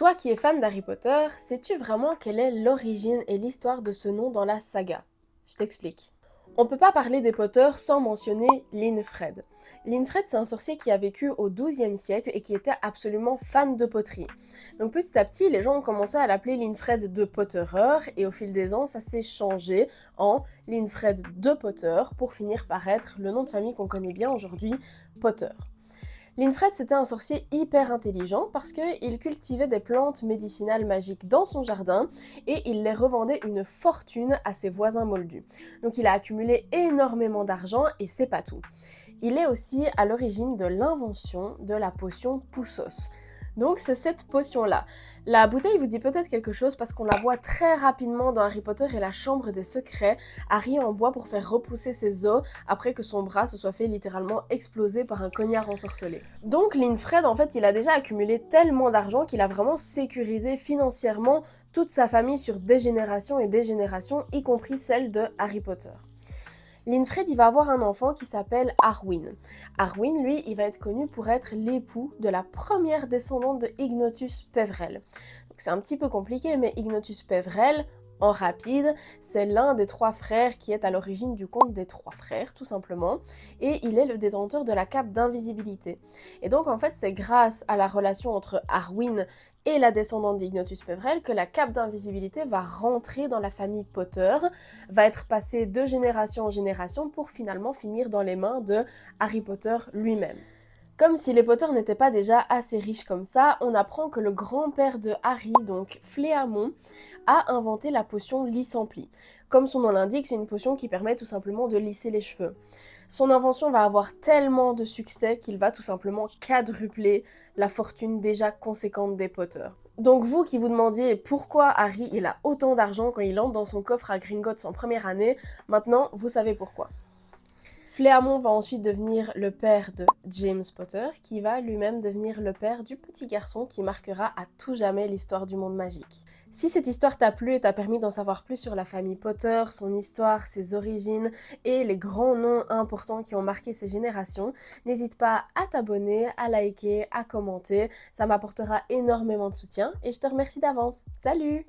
Toi qui es fan d'Harry Potter, sais-tu vraiment quelle est l'origine et l'histoire de ce nom dans la saga? Je t'explique. On peut pas parler des Potter sans mentionner Linfred. Linfred, c'est un sorcier qui a vécu au XIIe siècle et qui était absolument fan de poterie. Donc petit à petit, les gens ont commencé à l'appeler Linfred de Potterer et au fil des ans, ça s'est changé en Linfred de Potter pour finir par être le nom de famille qu'on connaît bien aujourd'hui, Potter. Linfred, c'était un sorcier hyper intelligent parce qu'il cultivait des plantes médicinales magiques dans son jardin et il les revendait une fortune à ses voisins moldus. Donc il a accumulé énormément d'argent et c'est pas tout. Il est aussi à l'origine de l'invention de la potion Poussos. Donc c'est cette potion-là. La bouteille vous dit peut-être quelque chose parce qu'on la voit très rapidement dans Harry Potter et la Chambre des Secrets. Harry en boit pour faire repousser ses os après que son bras se soit fait littéralement exploser par un cognard ensorcelé. Donc Linfred, en fait, il a déjà accumulé tellement d'argent qu'il a vraiment sécurisé financièrement toute sa famille sur des générations et des générations, y compris celle de Harry Potter. Linfred, il va avoir un enfant qui s'appelle Arwin. Arwin, lui, il va être connu pour être l'époux de la première descendante de Ignotus Peverell. Donc c'est un petit peu compliqué, mais Ignotus Peverell, en rapide, c'est l'un des trois frères qui est à l'origine du conte des trois frères, tout simplement, et il est le détenteur de la cape d'invisibilité. Et donc, en fait, c'est grâce à la relation entre Arwin et la descendante d'Ignotus Peverell que la cape d'invisibilité va rentrer dans la famille Potter, va être passée de génération en génération pour finalement finir dans les mains de Harry Potter lui-même. Comme si les Potter n'étaient pas déjà assez riches comme ça, on apprend que le grand-père de Harry, donc Fléamon, a inventé la potion Lissempli. Comme son nom l'indique, c'est une potion qui permet tout simplement de lisser les cheveux. Son invention va avoir tellement de succès qu'il va tout simplement quadrupler la fortune déjà conséquente des Potter. Donc vous qui vous demandiez pourquoi Harry il a autant d'argent quand il entre dans son coffre à Gringotts en première année, maintenant vous savez pourquoi. Fléamon va ensuite devenir le père de James Potter, qui va lui-même devenir le père du petit garçon qui marquera à tout jamais l'histoire du monde magique. Si cette histoire t'a plu et t'a permis d'en savoir plus sur la famille Potter, son histoire, ses origines et les grands noms importants qui ont marqué ces générations, n'hésite pas à t'abonner, à liker, à commenter, ça m'apportera énormément de soutien et je te remercie d'avance. Salut!